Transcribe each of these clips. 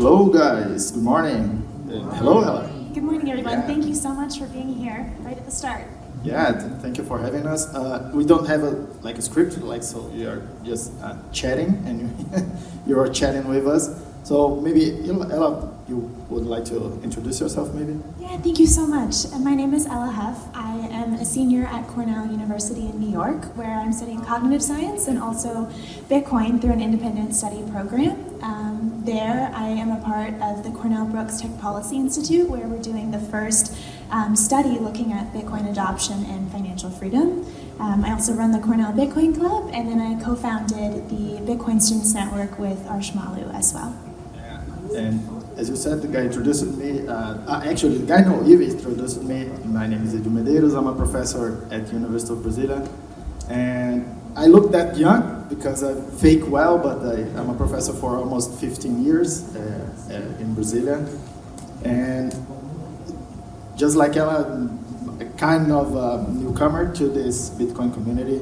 Hello, guys. Good morning. Hello, Ella. Good morning, everyone. Yeah. Thank you so much for being here right at the start. Yeah, thank you for having us. We don't have a script, so you are just chatting, and you are chatting with us. So maybe Ella, you would like to introduce yourself, maybe? Yeah, thank you so much. My name is Ella Hough. I am a senior at Cornell University in New York, where I'm studying cognitive science and also Bitcoin through an independent study program. There, I am a part of the Cornell Brooks Tech Policy Institute, where we're doing the first study looking at Bitcoin adoption and financial freedom. I also run the Cornell Bitcoin Club, and then I co-founded the Bitcoin Students Network with Arshmalu as well. Yeah. And as you said, the guy introduced me. Actually, the guy introduced me. My name is Edil Medeiros. I'm a professor at University of Brasília, and I look that young because I fake well, but I'm a professor for almost 15 years in Brasília, and just like Ella, a kind of newcomer to this Bitcoin community.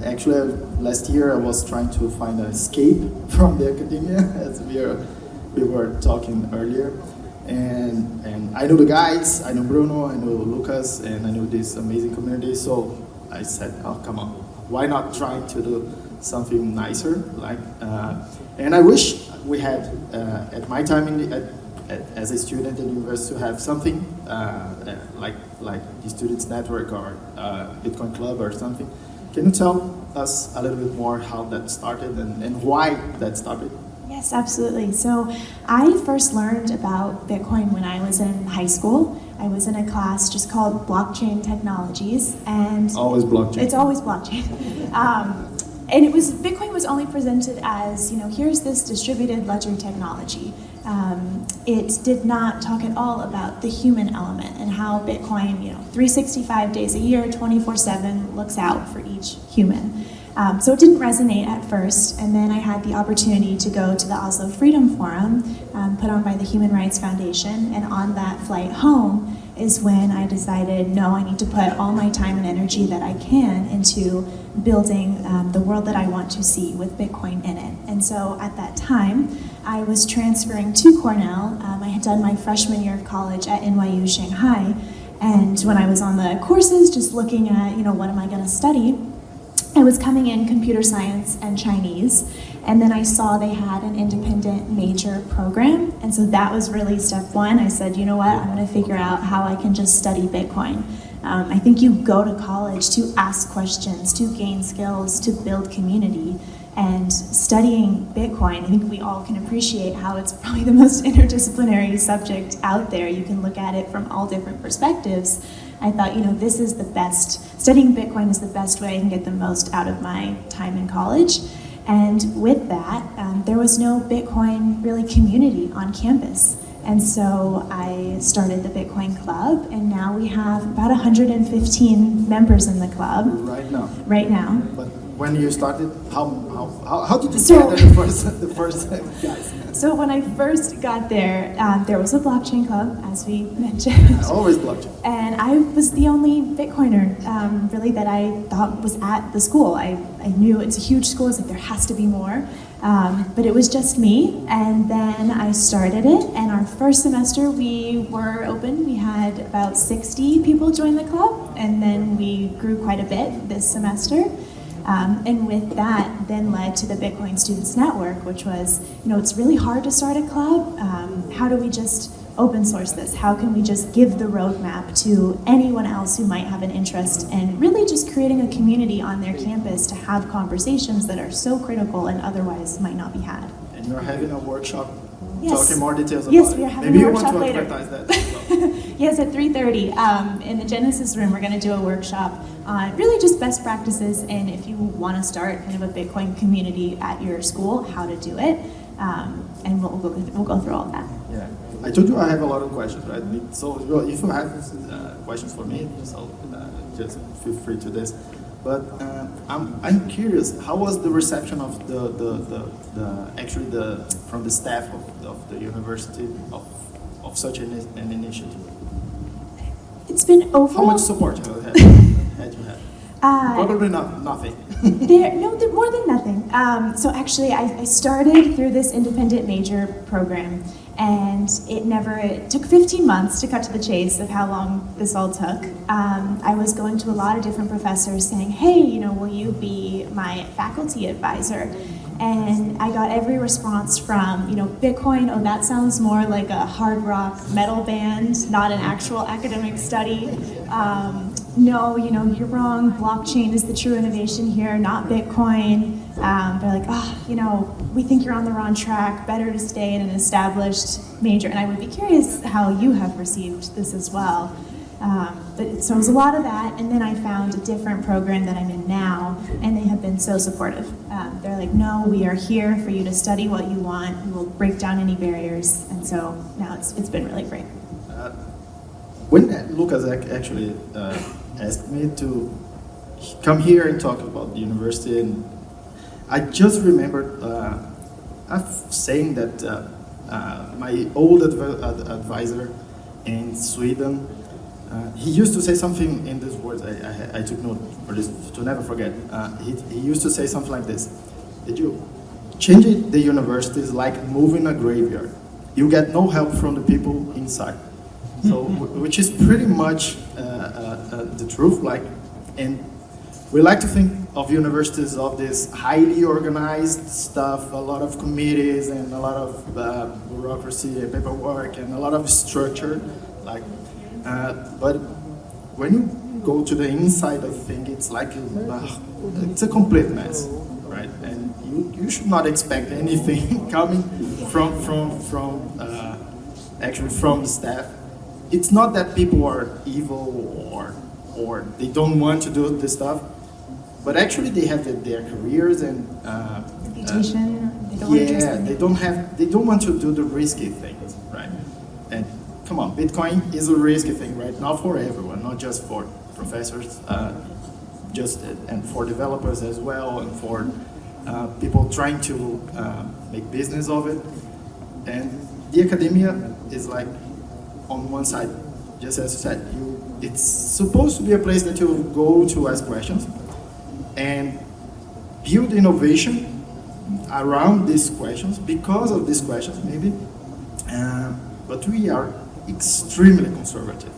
Actually, last year I was trying to find an escape from the academia, as we were talking earlier, and I know the guys, I know Bruno, I know Lucas, and I know this amazing community. So I said, oh, come on, why not try to do something nicer? And I wish we had at my time as a student at university to have something like the Students Network or Bitcoin Club or something. Can you tell us a little bit more how that started and why that started? Yes, absolutely. So I first learned about Bitcoin when I was in high school. I was in a class just called Blockchain Technologies, and Always blockchain. It's always blockchain. And Bitcoin was only presented as, here's this distributed ledger technology. It did not talk at all about the human element and how Bitcoin, 365 days a year, 24/7 looks out for each human. So it didn't resonate at first, and then I had the opportunity to go to the Oslo Freedom Forum, put on by the Human Rights Foundation, and on that flight home is when I decided, no, I need to put all my time and energy that I can into building the world that I want to see with Bitcoin in it. And so at that time, I was transferring to Cornell. I had done my freshman year of college at NYU Shanghai, and when I was on the courses, just looking at, what am I going to study, I was coming in computer science and Chinese, and then I saw they had an independent major program, and so that was really step one. I said, you know what, I'm going to figure out how I can just study Bitcoin. I think you go to college to ask questions, to gain skills, to build community, and studying Bitcoin, I think we all can appreciate how it's probably the most interdisciplinary subject out there. You can look at it from all different perspectives. I thought, this is the best, studying Bitcoin is the best way I can get the most out of my time in college. And with that, there was no Bitcoin really community on campus. And so I started the Bitcoin Club, and now we have about 115 members in the club. Right now. But when you started, how did you get the first guys? So when I first got there, there was a blockchain club, as we mentioned. Always blockchain. And I was the only Bitcoiner, really, that I thought was at the school. I knew it's a huge school, it's like there has to be more. But it was just me, and then I started it, and our first semester we were open. We had about 60 people join the club, and then we grew quite a bit this semester. And with that then led to the Bitcoin Students Network, which was, it's really hard to start a club. How do we just open source this? How can we just give the roadmap to anyone else who might have an interest in really just creating a community on their campus to have conversations that are so critical and otherwise might not be had? And you're having a workshop. Yes. Talking more details about yes, it. we are having Maybe a workshop you want to later. advertise that as well. Yes, at 3:30 in the Genesis room, we're going to do a workshop on really just best practices, and if you want to start kind of a Bitcoin community at your school, how to do it, and we'll go through all of that. Yeah, I told you I have a lot of questions, right? So if you have questions for me, so just feel free to this. But I'm curious, how was the reception of from the staff of the university of such an initiative? It's been overall. How much support had you had? Probably nothing. More than nothing. So actually, I started through this independent major program, And it took 15 months to cut to the chase of how long this all took. I was going to a lot of different professors saying, hey, will you be my faculty advisor? And I got every response from, Bitcoin, oh, that sounds more like a hard rock metal band, not an actual academic study. No, you're wrong. Blockchain is the true innovation here, not Bitcoin. They're like, we think you're on the wrong track. Better to stay in an established major. And I would be curious how you have received this as well. So it was a lot of that, and then I found a different program that I'm in now, and they have been so supportive. They're like, no, we are here for you to study what you want. We will break down any barriers, and so now it's been really great. When Lucas actually asked me to come here and talk about the university, and I just remembered saying that my old advisor in Sweden, he used to say something in these words. I took note for this to never forget. He used to say something like this: Edil, changing the university is like moving a graveyard. You get no help from the people inside. So, which is pretty much the truth. And we like to think of universities of this highly organized stuff, a lot of committees and a lot of bureaucracy and paperwork and a lot of structure. But when you go to the inside of things, it's like it's a complete mess, right? And you should not expect anything coming actually from the staff. It's not that people are evil or they don't want to do this stuff, but actually they have their careers and reputation. They don't want to do the risky things, right? And come on, Bitcoin is a risky thing, right? Not for everyone, not just for professors, and for developers as well, and for people trying to make business of it. And the academia is like on one side, just as you said, it's supposed to be a place that you go to ask questions and build innovation around these questions, because of these questions maybe, but we are extremely conservative.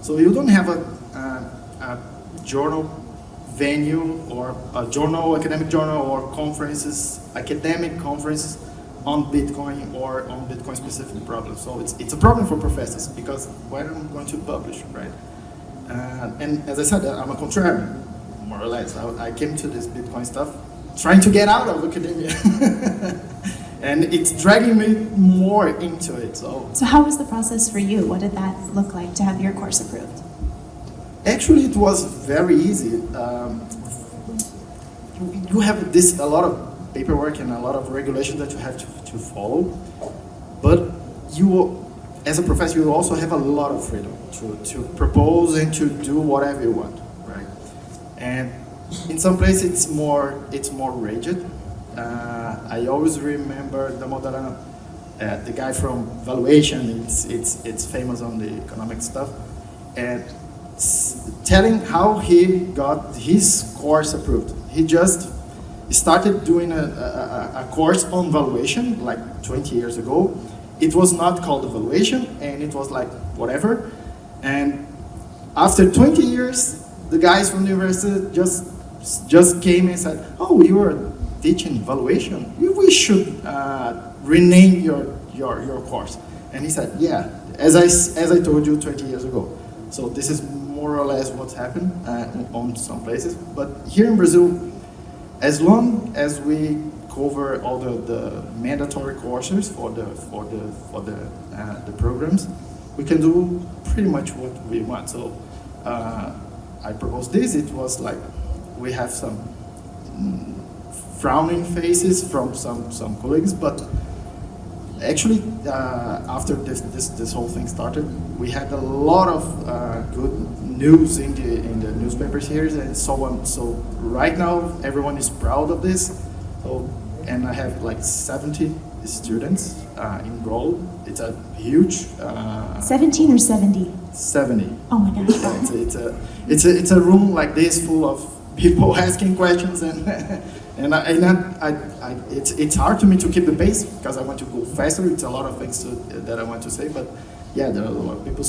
So you don't have a journal venue or a journal, academic journal, or academic conferences on Bitcoin or on Bitcoin specific problems. So it's a problem for professors, because where am I going to publish, right? And as I said, I'm a contrarian, more or less. I came to this Bitcoin stuff trying to get out of academia. And it's dragging me more into it. So how was the process for you? What did that look like to have your course approved? Actually, it was very easy. You have a lot of paperwork and a lot of regulations that you have to follow, but you, as a professor, you also have a lot of freedom to propose and to do whatever you want, right? And in some places it's more rigid. I always remember the guy from Valuation. It's famous on the economic stuff, and telling how he got his course approved. He just started doing a course on valuation like 20 years ago. It was not called valuation, and it was like whatever. And after 20 years, the guys from the university just came and said, "Oh, you are teaching valuation. We should rename your course." And he said, "Yeah, as I told you 20 years ago." So this is more or less what's happened on some places. But here in Brazil, as long as we cover all the mandatory courses for the programs, we can do pretty much what we want. So I proposed this. It was like we have some frowning faces from some colleagues, but actually after this whole thing started, we had a lot of good news in the newspapers here and so on. So right now everyone is proud of this. So, and I have like 70 students enrolled. It's a huge 17 or 70? 70. Oh my gosh. It's a room like this full of people asking questions, and It's hard to me to keep the pace because I want to go faster. It's a lot of things that I want to say, but yeah, there are a lot of people.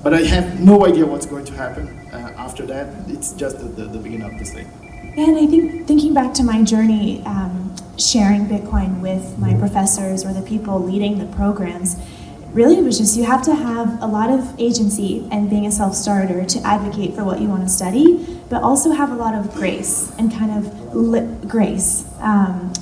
But I have no idea what's going to happen after that. It's just the beginning of this thing. And I think thinking back to my journey, sharing Bitcoin with my professors or the people leading the programs, really it was just you have to have a lot of agency and being a self-starter to advocate for what you want to study, but also have a lot of grace and kind of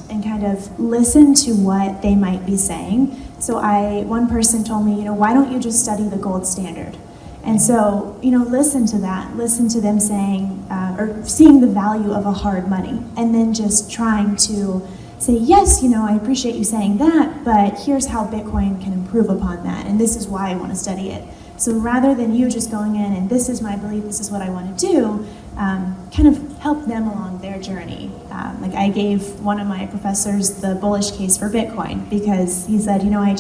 and kind of listen to what they might be saying. So one person told me, why don't you just study the gold standard? And so, listen to that. Listen to them saying, or seeing the value of a hard money, and then just trying to say, yes, I appreciate you saying that, but here's how Bitcoin can improve upon that, and this is why I want to study it. So rather than you just going in and this is my belief, this is what I want to do, kind of help them along their journey. Like I gave one of my professors the bullish case for Bitcoin because he said, I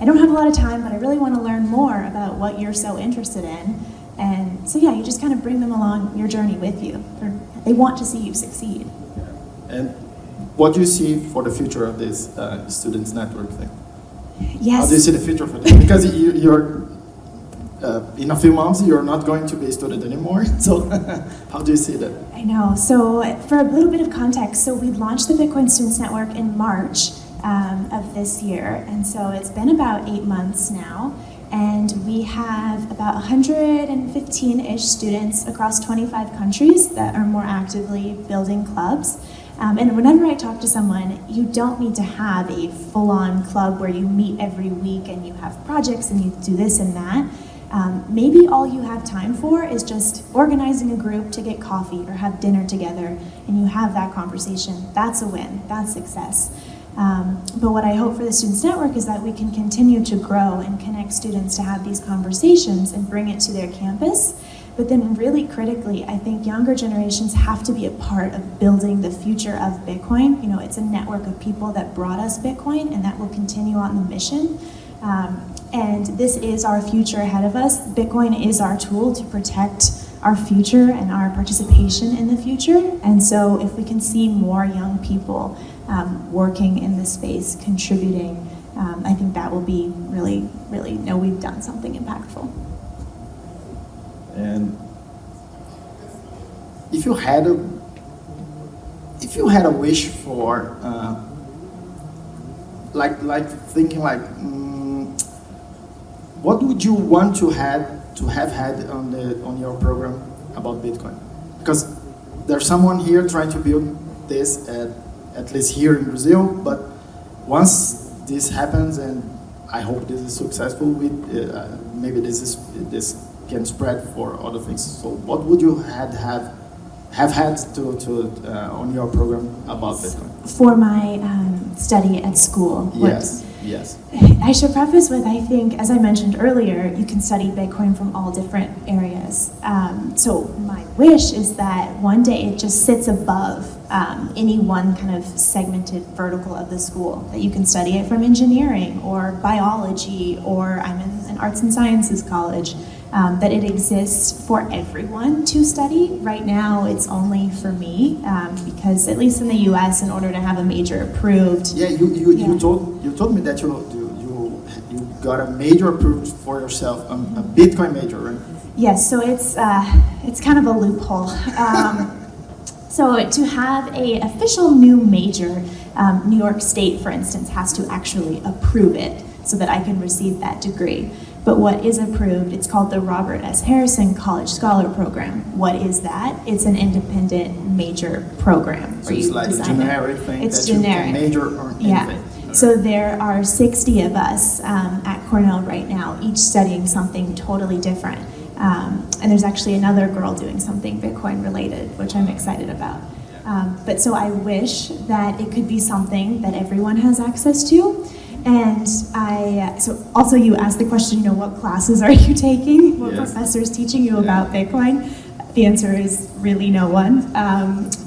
don't have a lot of time, but I really want to learn more about what you're so interested in. And so yeah, you just kind of bring them along your journey with you. They want to see you succeed. Yeah. And what do you see for the future of this students network thing? Yes. How do you see the future for this? Because you're in a few months, you're not going to be a student anymore. So how do you see that? I know. So for a little bit of context, so we launched the Bitcoin Students Network in March of this year. And so it's been about 8 months now. And we have about 115-ish students across 25 countries that are more actively building clubs. And whenever I talk to someone, you don't need to have a full-on club where you meet every week and you have projects and you do this and that. Maybe all you have time for is just organizing a group to get coffee or have dinner together, and you have that conversation. That's a win. That's success. But what I hope for the Students Network is that we can continue to grow and connect students to have these conversations and bring it to their campus. But then really critically, I think younger generations have to be a part of building the future of Bitcoin. It's a network of people that brought us Bitcoin and that will continue on the mission. And this is our future ahead of us. Bitcoin is our tool to protect our future and our participation in the future. And so if we can see more young people working in this space, contributing, I think that will be really, really know we've done something impactful. And if you had a wish for what would you want to have had on your program about Bitcoin? Because there's someone here trying to build this at least here in Brazil, but once this happens, and I hope this is successful, maybe this can spread for other things. So what would you have had to on your program about Bitcoin? For my study at school. Yes. I should preface with, I think, as I mentioned earlier, you can study Bitcoin from all different areas. So my wish is that one day it just sits above any one kind of segmented vertical of the school, that you can study it from engineering or biology, or I'm in an arts and sciences college, that it exists for everyone to study. Right now it's only for me, because at least in the US, in order to have a major approved. Yeah, you told me that you got a major approved for yourself, a Bitcoin major, right? Yes, so it's kind of a loophole. So to have a official new major, New York State, for instance, has to actually approve it so that I can receive that degree. But what is approved, it's called the Robert S. Harrison College Scholar Program. What is that? It's an independent major program. So it's like a generic thing. It's that generic. You can major or anything. Yeah. So there are 60 of us at Cornell right now, each studying something totally different. And there's actually another girl doing something Bitcoin related, which I'm excited about. But so I wish that it could be something that everyone has access to. And so also you asked the question, what classes are you taking? What professors teaching you about Bitcoin? The answer is really no one.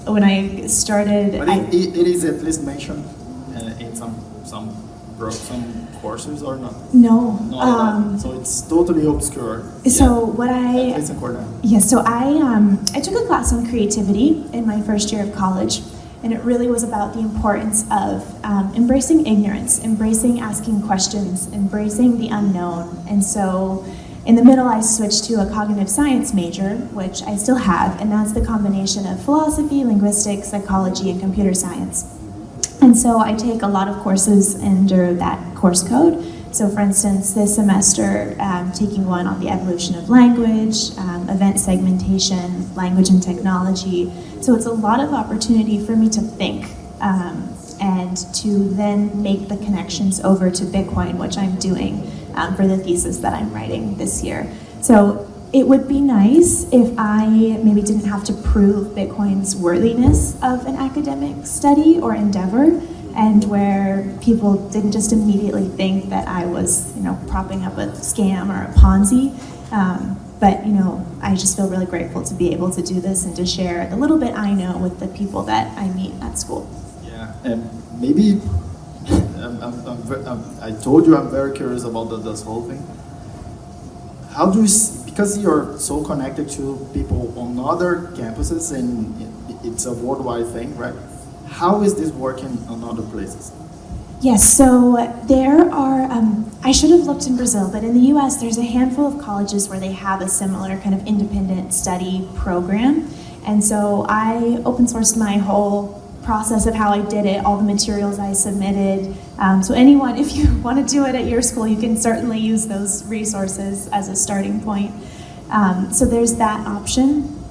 When I started... But it is at least mentioned in some courses or not? No. So it's totally obscure. So what I... At least in Cornell. Yes, so I took a class on creativity in my first year of college. And it really was about the importance of embracing ignorance, embracing asking questions, embracing the unknown. And so in the middle, I switched to a cognitive science major, which I still have, and that's the combination of philosophy, linguistics, psychology, and computer science. And so I take a lot of courses under that course code. So for instance, this semester, taking one on the evolution of language, event segmentation, language and technology. So it's a lot of opportunity for me to think and to then make the connections over to Bitcoin, which I'm doing for the thesis that I'm writing this year. So it would be nice if I maybe didn't have to prove Bitcoin's worthiness of an academic study or endeavor, and where people didn't just immediately think that I was, propping up a scam or a Ponzi. But I just feel really grateful to be able to do this and to share the little bit I know with the people that I meet at school. Yeah, and maybe I told you I'm very curious about this whole thing. How do you, because you're so connected to people on other campuses and it's a worldwide thing, right? How is this working on other places? Yes, so there are, I should have looked in Brazil, but in the US there's a handful of colleges where they have a similar kind of independent study program. And so I open sourced my whole process of how I did it, all the materials I submitted. So anyone, if you want to do it at your school, you can certainly use those resources as a starting point. So there's that option.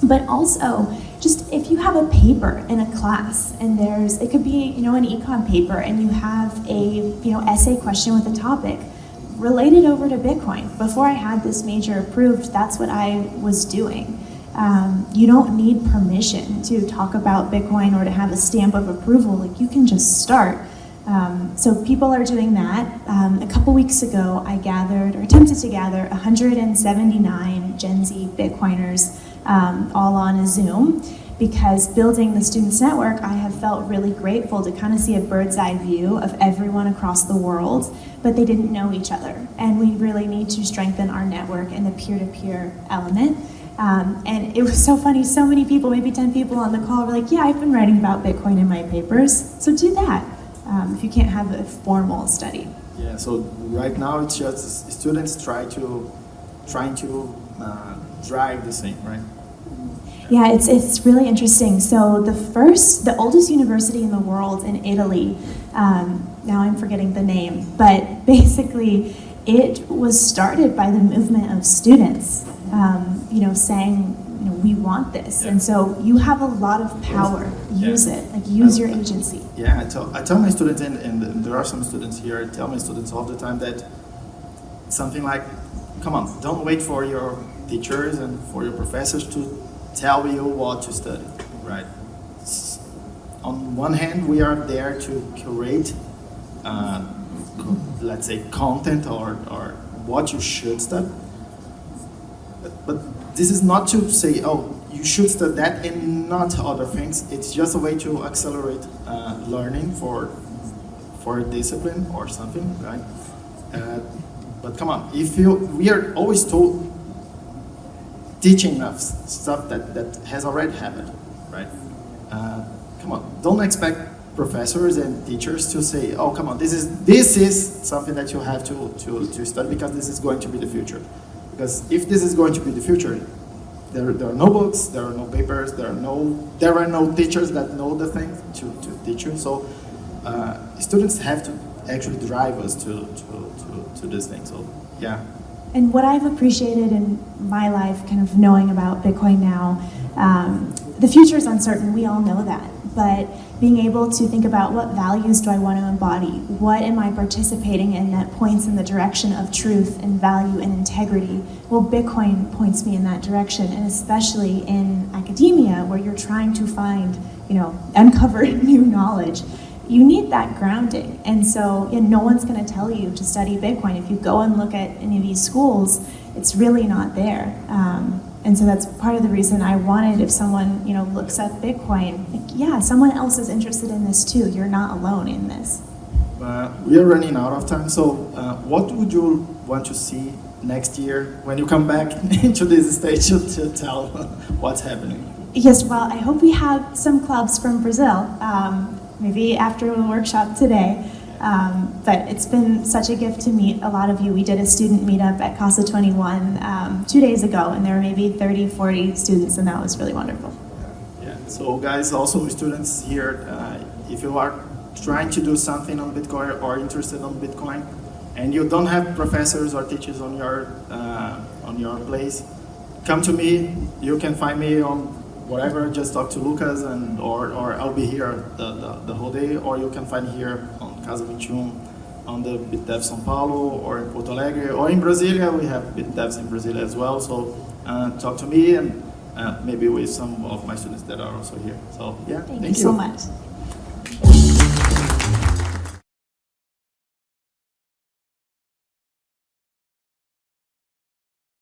But also, just if you have a paper in a class and it could be, an econ paper and you have a, essay question with a topic, relate it over to Bitcoin. Before I had this major approved, that's what I was doing. You don't need permission to talk about Bitcoin or to have a stamp of approval. Like, you can just start. So people are doing that. A couple weeks ago, I attempted to gather 179 Gen Z Bitcoiners all on a Zoom, because building the Students Network, I have felt really grateful to kind of see a bird's eye view of everyone across the world, but they didn't know each other. And we really need to strengthen our network and the peer-to-peer element. And it was so funny, so many people, maybe 10 people on the call were like, yeah, I've been writing about Bitcoin in my papers, so do that, if you can't have a formal study. Yeah, so right now it's just students trying to drive this thing, right? Yeah, it's really interesting. So the oldest university in the world in Italy, now I'm forgetting the name, but basically it was started by the movement of students, saying, we want this. Yeah. And so you have a lot of power. Use it. Use your agency. Yeah, I tell my students, and there are some students here, I tell my students all the time that something like, come on, don't wait for your teachers and for your professors to tell you what to study, right? On one hand, we are there to curate, let's say, content or what you should study. But this is not to say, oh, you should study that and not other things. It's just a way to accelerate learning for a discipline or something, right? But come on, we are always told teaching enough stuff that has already happened, right? Come on, don't expect professors and teachers to say, oh, come on, this is something that you have to study because this is going to be the future. Because if this is going to be the future, there are no books, there are no papers, there are no teachers that know the thing to teach you. So students have to actually drive us to this thing. So yeah. And what I've appreciated in my life, kind of knowing about Bitcoin now, the future is uncertain, we all know that, but being able to think about what values do I want to embody, what am I participating in that points in the direction of truth and value and integrity, well, Bitcoin points me in that direction, and especially in academia, where you're trying to find, uncover new knowledge. You need that grounding, and so no one's going to tell you to study Bitcoin. If you go and look at any of these schools, it's really not there. And so that's part of the reason I wanted, if someone looks at Bitcoin, someone else is interested in this too. You're not alone in this. We are running out of time, so what would you want to see next year when you come back into this stage to tell what's happening? Yes, well, I hope we have some clubs from Brazil, maybe after the workshop today. But it's been such a gift to meet a lot of you. We did a student meetup at Casa 21 2 days ago, and there were maybe 30, 40 students, and that was really wonderful. Yeah. So guys, also students here, if you are trying to do something on Bitcoin or interested on Bitcoin, and you don't have professors or teachers on your place, come to me. You can find me on whatever, just talk to Lucas, or I'll be here the whole day, or you can find here on Casa 21, on the BitDev São Paulo, or in Porto Alegre, or in Brasilia. We have BitDevs in Brasilia as well, so talk to me, and maybe with some of my students that are also here. So yeah, Thank you so much.